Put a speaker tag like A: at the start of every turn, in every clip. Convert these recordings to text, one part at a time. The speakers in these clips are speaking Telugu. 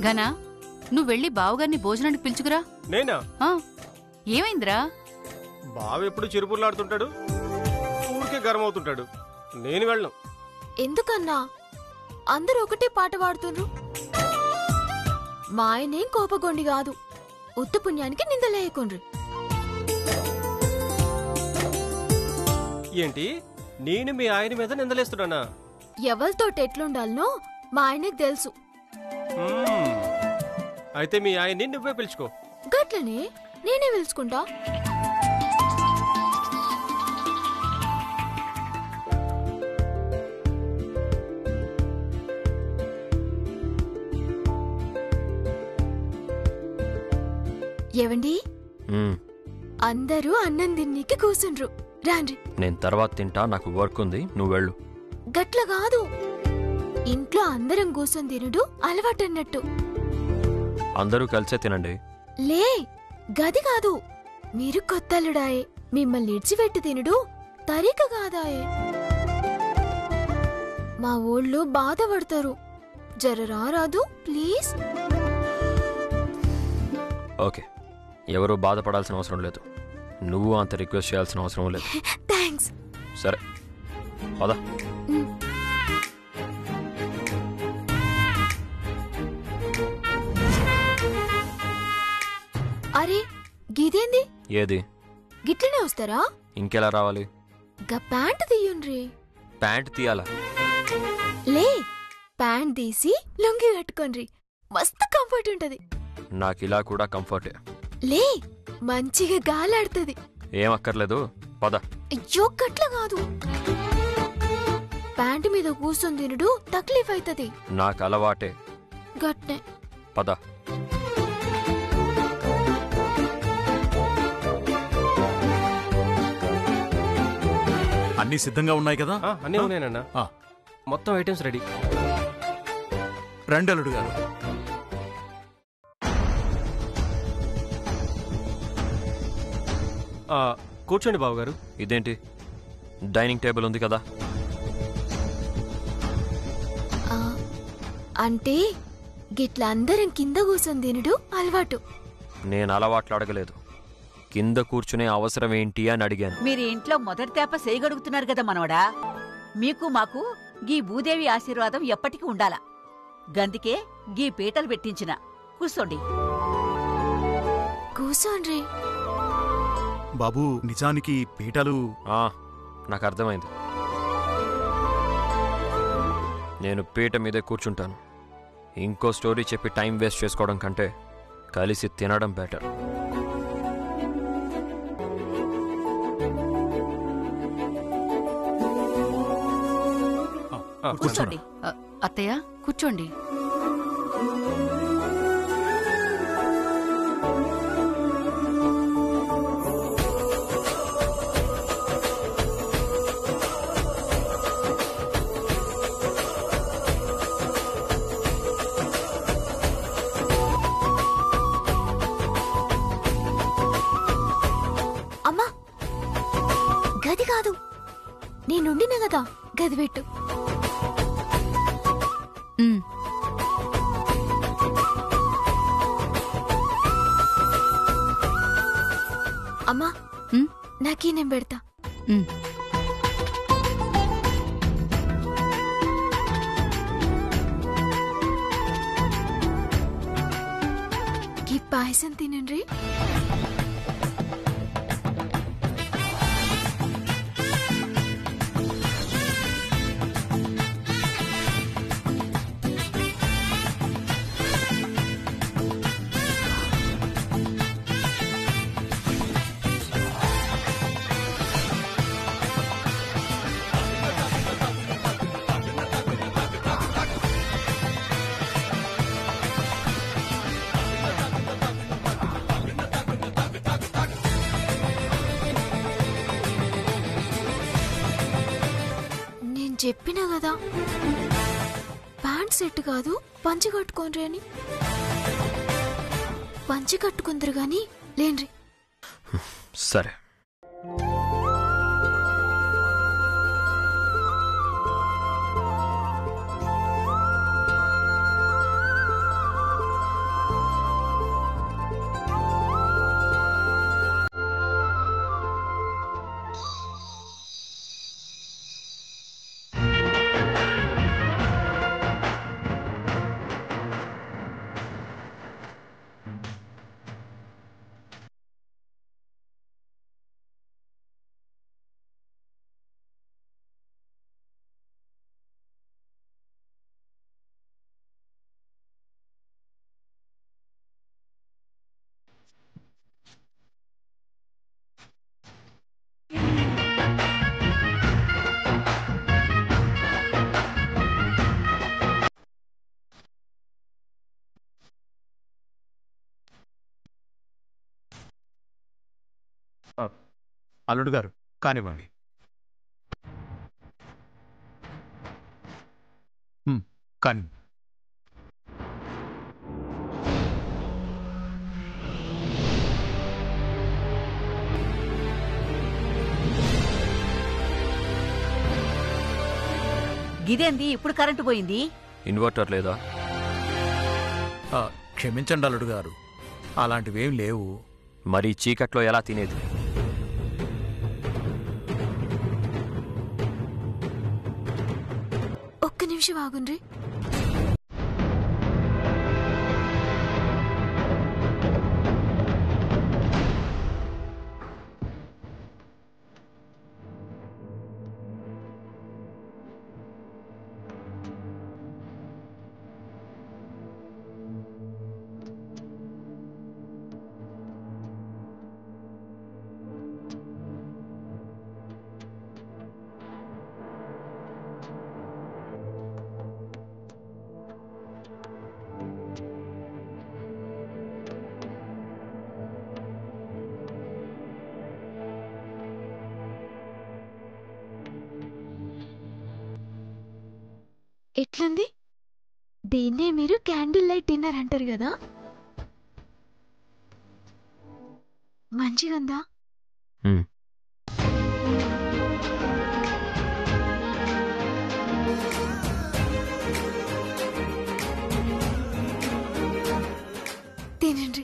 A: గనా నువ్వు వెళ్ళి బావగారిని భోజనానికి పిలుచుకురా.
B: నేనా?
A: ఏమైందిరా?
B: బావ ఎప్పుడు చిరుపుర్లాడుతుంటాడు, ఊరికే గర్వం అవుతుంటాడు. నేను వెళ్ళను.
C: ఎందుకన్నా అందరూ ఒకటే పాట పాడుతుండ్రు? మా ఆయనేం కోపగొండి కాదు, ఉత్త పుణ్యానికి నిందలేయకుండ్రు.
B: ఏంటి, నేను మీ ఆయన మీద నిందలేస్తున్నానా?
C: ఎవరితోటి ఎట్లుండాలనో మా ఆయనకు తెలుసు.
B: అయితే మీ ఆయన్ని నువ్వే పిలుచుకో.
C: గట్లనే నేనే పిలుచుకుంటా. ఏవండి, అందరూ అన్నం తిన్నీకి కూసుండ్రు, రాండ్రి.
D: నేను తర్వాత తింటా, నాకు వర్క్ ఉంది, నువ్వు వెళ్ళు.
C: గట్ల కాదు, ఇంట్లో అందరం కూసుని తినుడు అలవాటన్నట్టు.
D: అందరూ కలిసే తినండి.
C: లే, గది కాదు, మీరు కొత్తల్లుడాయే, మిమ్మల్ని ఇడ్చిపెట్టి తినుడు తరిక కాదాయే. మా ఊళ్ళో బాధపడతారు, జర రారాదు ప్లీజ్.
D: ఓకే, ఎవరూ బాధపడాల్సిన అవసరం లేదు, నువ్వు అంత రిక్వెస్ట్ చేయాల్సిన అవసరం లేదు.
C: థ్యాంక్స్.
D: సరే పద.
C: అరే గిదేంది?
D: ఏది?
C: గిట్లనే వస్తారా?
D: ఇంకెలా రావాలి?
C: గా ప్యాంట్ తీయుండ్రి.
D: ప్యాంట్ తీయాలా?
C: లే, ప్యాంట్ తీసి లొంగి కట్టుకోండ్రి, మస్తు కంఫర్ట్ ఉంటది.
D: నాకు ఇలా కూడా కంఫర్టే.
C: లే, మంచిగా గాలాడుతుంది.
D: ఏం అక్కర్లేదు, పద.
C: అయ్యో గట్ల కాదు, ప్యాంటు మీద కూర్చొని తినుడు తక్లీఫ్ అవుతుంది.
D: నాకు అలవాటే.
C: గట్నే
D: పద.
E: అన్నీ సిద్ధంగా ఉన్నాయి కదా?
B: అన్నీ ఉన్నాయన్నా, మొత్తం ఐటమ్స్ రెడీ.
E: రండి అల్లుడు గారు.
B: కూర్చోండి బావగారు.
D: ఇదేంటి, డైనింగ్ టేబుల్ ఉంది కదా?
C: అంటే గిట్ల అందరం కింద కూర్చొని తినుడు అలవాటు.
D: నేను అలవాట్లు అడగలేదు, కింద కూర్చునే అవసరం ఏంటి అని అడిగాను.
F: మీరు ఇంట్లో మొదటి తేప చేయగలుగుతున్నారు కదా మనవడా, మీకు మాకు గీ భూదేవి ఆశీర్వాదం ఎప్పటికీ ఉండాలా. గందుకే గీ పీటలు పెట్టించిన. కూర్చోండి.
C: కూర్చోండ్రి.
E: బాబు, నిజానికి పీటలు...
D: నాకు అర్థమైంది, నేను పీట మీదే కూర్చుంటాను. ఇంకో స్టోరీ చెప్పి టైం వేస్ట్ చేసుకోవడం కంటే కలిసి తినడం బెటర్.
F: కూర్చోండి.
A: అత్తయ్య కూర్చోండి.
C: అమ్మా, గది కాదు, నేనుండిన కదా, గది పెట్టు. అమ్మా, నాకీ నేను పెడతా. ఈ పాయసం తినండి. చెప్పినా కదా, ప్యాంట్ సెట్ కాదు పంచి కట్టుకోండి అని. పంచి కట్టుకుందరు గాని లేండ్రి.
D: సరే.
E: అల్లుడు గారు కానివ్వండి. కానీ
F: గిదేంది ఇప్పుడు కరెంటు పోయింది?
D: ఇన్వర్టర్ లేదా?
E: క్షమించండి అల్లుడు గారు, అలాంటివేం లేవు.
D: మరి చీకట్లో ఎలా తినేది?
C: ఒక్క నిమిషం ఆగుండ్రి. ఎట్లుంది? దీన్నే మీరు క్యాండిల్ లైట్ డిన్నర్ అంటారు కదా? మంచిగా ఉందా? తినండి.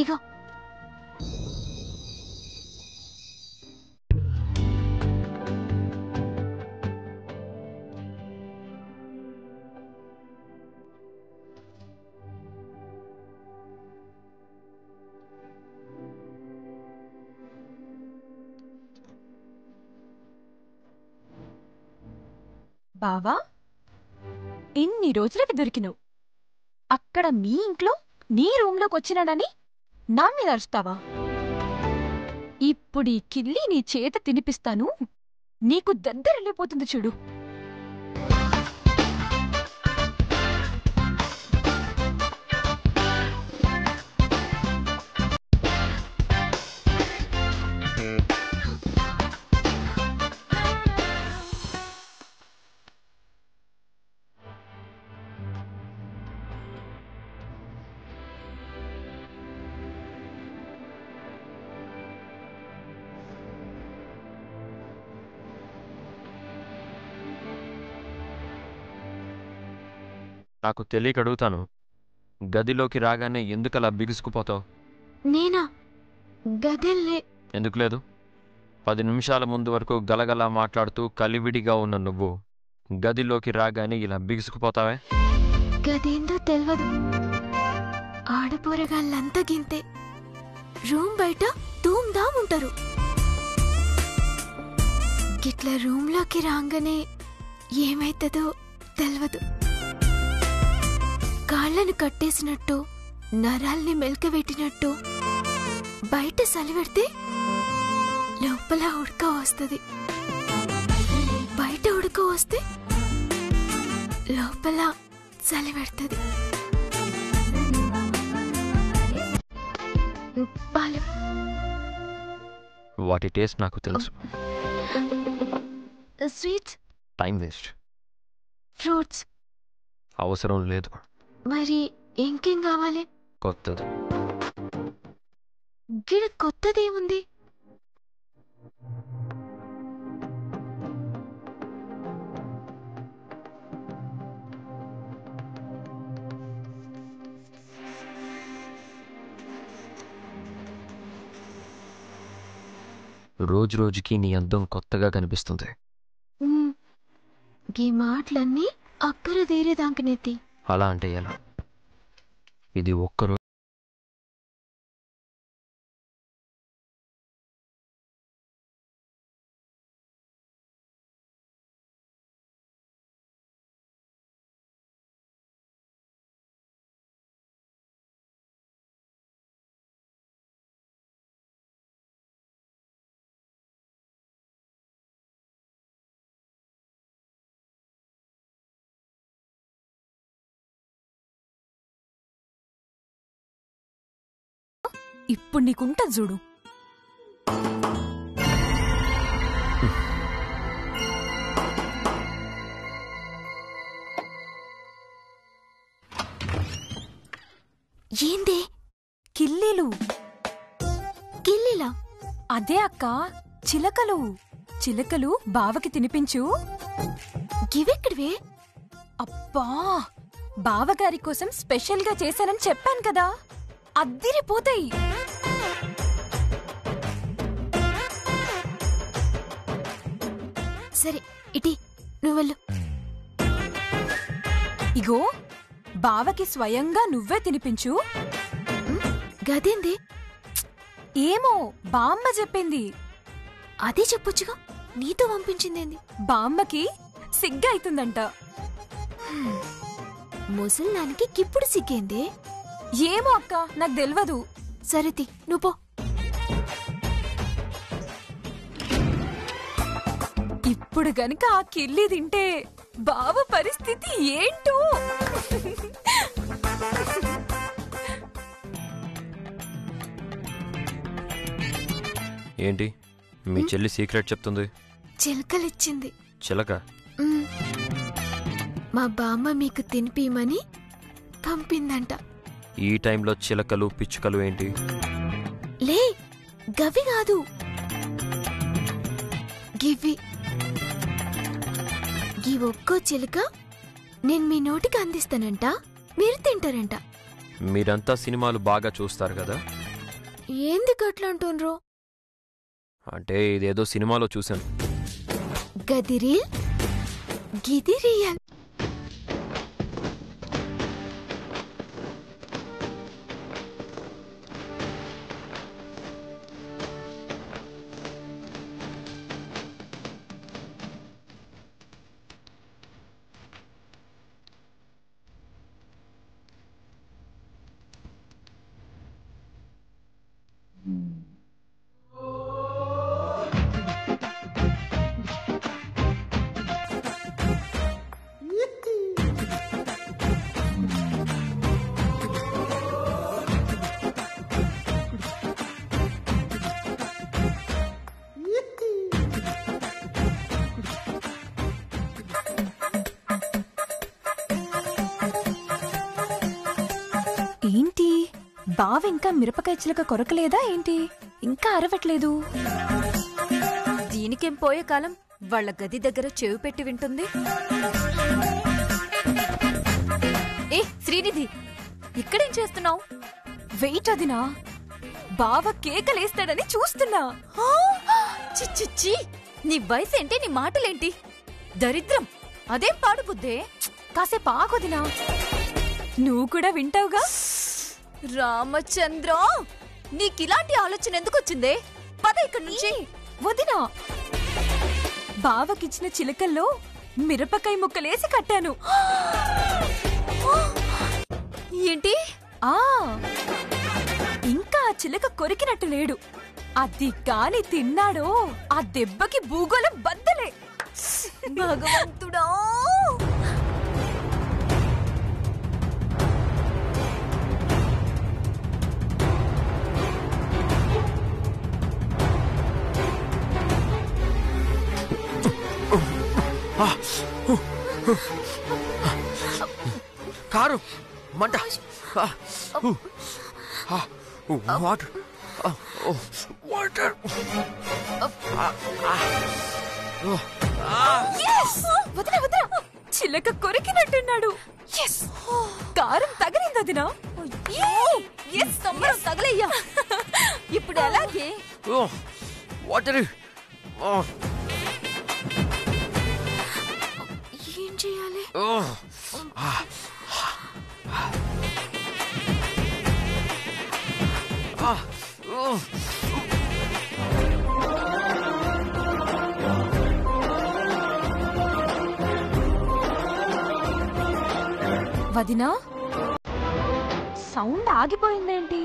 C: ఇగో
G: బావా, ఇన్ని రోజులకి దొరికినావు. అక్కడ మీ ఇంట్లో నీ రూంలోకి వచ్చినాడని నా మీద అరుస్తావా? ఇప్పుడు ఈ కిల్లి నీ చేత తినిపిస్తాను, నీకు దద్దరిల్లిపోతుంది చూడు.
D: నాకు తెలియక అడుగుతాను, గదిలోకి రాగానే ఎందుకలా బిగుసుకుపోతావు?
C: నేనా? గదిలే.
D: ఎందుకు లేదు? 10 నిమిషాల ముందు వరకు గలగలా మాట్లాడుతూ కలివిడిగా ఉన్న నువ్వు గదిలోకి రాగానే ఇలా బిగుసుకుపోతావే?
C: గదేందో తెల్వదు. ఆడపోరగాళ్ళంతా గింతే. రూమ్ బయట ధూమ్ధాం ఉంటారు. గిట్లా రూమ్లోకి రాగానే ఏమైతుందో తెల్వదు. కాళ్ళను కట్టేసినట్టు, నరాల్ని మెల్కబెట్టినట్టు, బయట సలివెడితే లోపల ఉడక వస్తుంది. బయట ఉడక వస్తే లోపల చలివెడుతుంది. పాలు.
D: వాటి టేస్ట్ నాకు తెలుసు.
C: Sweets,
D: time waste.
C: ఫ్రూట్స్
D: అవసరం లేదు.
C: మరి ఇంకేం కావాలి?
D: కొత్తది.
C: గిడ కొత్తదేముంది?
D: రోజు రోజుకి నీ అందం కొత్తగా కనిపిస్తుంది.
C: ఈ మాటలన్నీ అక్కర తీరేదాంకనెత్తి.
D: అలా అంటే ఎలా? ఇది ఒక్కరోజు
G: ఇప్పుడు నీకుంటది చూడు.
C: ఏందే?
G: కిల్లీలు.
C: కిల్లిలా?
G: అదే అక్క, చిలకలు. చిలకలు బావకి తినిపించు.
C: గివెక్కడివే?
G: అబ్బా, బావగారి కోసం స్పెషల్గా చేశానని చెప్పాను కదా, అద్దిరిపోతాయి.
C: సరే ఇటీ, నువ్వెళ్ళు.
G: ఇగో, బావకి స్వయంగా నువ్వే తినిపించు.
C: గదేంది?
G: ఏమో బామ్మ చెప్పింది.
C: అదే చెప్పొచ్చుగా, నీతో పంపించిందేంది?
G: బామ్మకి సిగ్గైతుందంట.
C: ముసల్దానికి కిప్పుడు సిగ్గేందే?
G: ఏమో అక్క, నాకు తెల్వదు.
C: సరేతి, నువ్వు పో.
G: ఇప్పుడు గనుక ఆ కిల్లి తింటే బావ పరిస్థితి ఏంటో.
D: ఏంటి మీ చెల్లి సీక్రెట్ చెప్తుంది?
C: చిలకలిచ్చింది.
D: చిలక?
C: మా బామ్మ మీకు తినిపిమని పంపిందంట.
D: ఈ టైంలో చిలకలు పిచ్చుకలు ఏంటి?
C: లే, గవి కాదు, గివి. ఈ ఒక్కో చిలుక నేను మీ నోటికి అందిస్తానంట, మీరు తింటారంట.
D: మీరంతా సినిమాలు బాగా చూస్తారు కదా?
C: ఏంది అట్లంటుండ్రో?
D: అంటే ఇదేదో సినిమాలో చూశాను.
C: గది రీల్, గిది రియల్.
G: ఏంటి, బావ ఇంకా మిరపకాయ చిలక కొరకలేదా ఏంటి? ఇంకా అరవట్లేదు.
H: దీనికేం పోయే కాలం వాళ్ళ గది దగ్గర చెవి పెట్టి వింటుంది. ఏ శ్రీనిధి, ఇక్కడేం చేస్తున్నావు?
G: వెయిట్ అదినా, బావ కేకలేస్తాడని చూస్తున్నా.
H: చిచ్చిచ్చి, నీ వయసేంటి, నీ మాటలేంటి? దరిద్రం, అదేం పాడుబుద్దే.
G: కాసేపు ఆగొదినా, నువ్వు కూడా వింటావుగా.
H: రామచంద్ర, నీకిలాంటి ఆలోచన ఎందుకు వచ్చిందే? పద ఇక్కడి నుంచి.
G: వదినా, బావకిచ్చిన చిలకల్లో మిరపకాయ ముక్కలేసి కట్టాను.
H: ఏంటి?
G: ఇంకా ఆ చిలక కొరికినట్టు లేడు. అది కాని తిన్నాడో ఆ దెబ్బకి భూగోళం బద్దలే.
H: భగవంతుడా!
D: కారు మంట. Water water.
G: వదినా వదినా, చిలక కొరికినట్టున్నాడు. కారం తగిలిందదినా.
H: తగలయ్యా. ఇప్పుడు ఎలాగే?
D: వాటర్.
C: ఏం చేయాలి?
G: వదినా, సౌండ్ ఆగిపోయిందేంటి?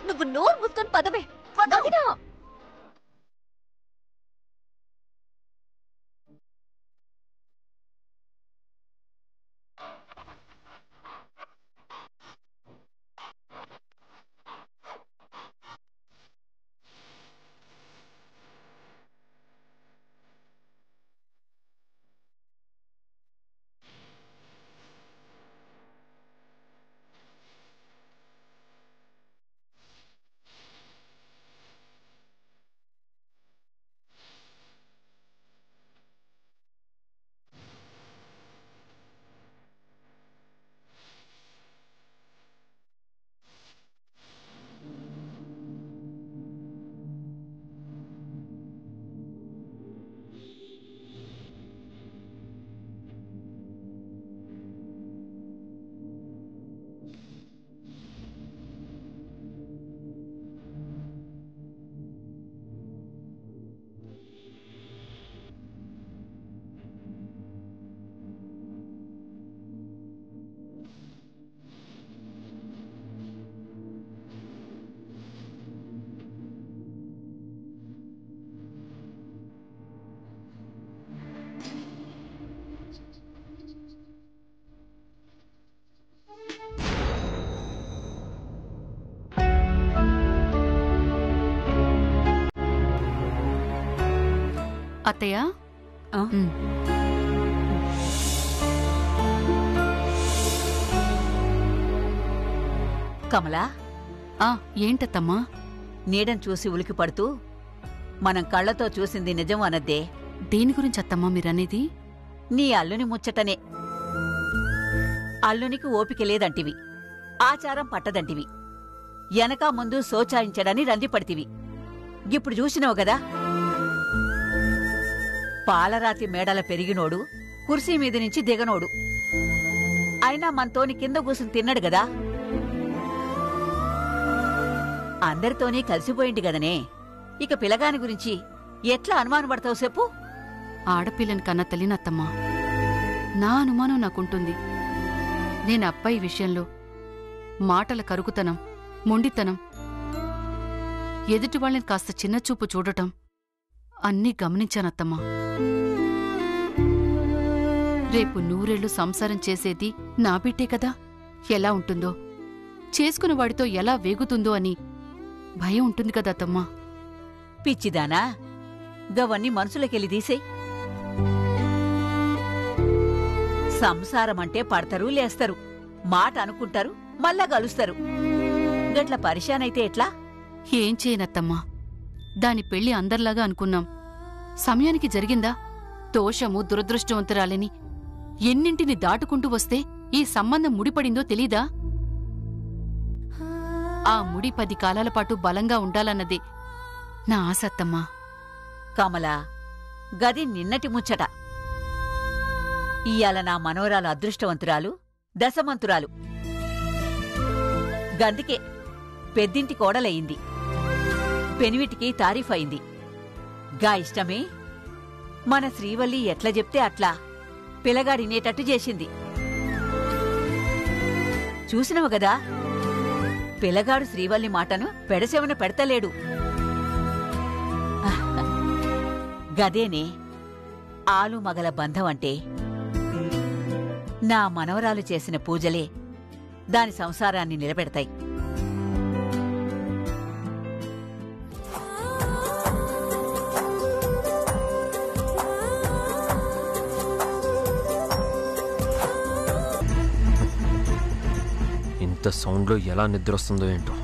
H: నువ్వు నోరు మూసుకొని పదవే. వదినా,
A: అత్తయ్య,
F: ఆ? కమలా,
A: ఏంటత్తమ్మా?
F: నీడని చూసి ఉలికి పడుతూ మనం కళ్ళతో చూసింది నిజం అనద్దే.
A: దేని గురించి అత్తమ్మా మీరనేది?
F: నీ అల్లుని ముచ్చటనే. అల్లునికి ఓపిక లేదంటివి, ఆచారం పట్టదంటివి, ఎనకా ముందు సోచాయించడని రందిపడితివి. ఇప్పుడు చూసినావు గదా, పాలరాతి మేడల పెరిగినోడు కుర్సీ మీద నుంచి దిగనోడు అయినా మనతోని కింద కూసుని తిన్నాడు గదా. అందరితోనీ కలిసిపోయింది గదనే. ఇక పిల్లగాని గురించి ఎట్లా అనుమానపడతావు చెప్పు?
A: ఆడపిల్లని కన్న తల్లినత్తమ్మా, నా అనుమానం నాకుంటుంది. నేను అబ్బాయి విషయంలో మాటల కరుకుతనం, మొండితనం, ఎదుటి వాళ్ళని కాస్త చిన్నచూపు చూడటం అన్నీ గమనించానత్తమ్మా. రేపు నూరేళ్లు సంసారం చేసేది నా బిడ్డే కదా. ఎలా ఉంటుందో, చేసుకున్న వాడితో ఎలా వేగుతుందో అని భయం ఉంటుంది కదా అత్తమ్మా.
F: పిచ్చిదానా, గవన్నీ మనసులకెళ్ళి తీసేయ్. సంసారమంటే పడతారు, లేస్తారు, మాట అనుకుంటారు, మళ్ళా కలుస్తారు. గట్ల పరిశానైతే ఎట్లా?
A: ఏం చేయనత్తమ్మా, దాని పెళ్లి అందర్లాగా అనుకున్నాం. సమయానికి జరిగిందా? దోషము దురదృష్టవంతురాలని ఎన్నింటిని దాటుకుంటూ వస్తే ఈ సంబంధం ముడిపడిందో తెలీదా? ఆ ముడి 10 కాలాల పాటు బలంగా ఉండాలన్నదే నా ఆశ అత్తమ్మా.
F: కమలా, గది నిన్నటి ముచ్చట. ఇయ్యాల నా మనోరాలు అదృష్టవంతురాలు, దశమంతురాలు. గందుకే పెద్దింటి కోడలయింది, పెనివిటికి తారీఫయింది. గా ఇష్టమే మన శ్రీవల్లి ఎట్లా చెప్తే అట్లా పిల్లగాడినేటట్టు చేసింది. చూసినవు గదా, పిల్లగాడు శ్రీవల్లి మాటను పెడచెవన పెడతలేడు. గదేనే ఆలు మగల బంధం అంటే. నా మనవరాలు చేసిన పూజలే దాని సంసారాన్ని నిలబెడతాయి.
D: ఇంత సౌండ్లో ఎలా నిద్రొస్తుందో ఏంటో.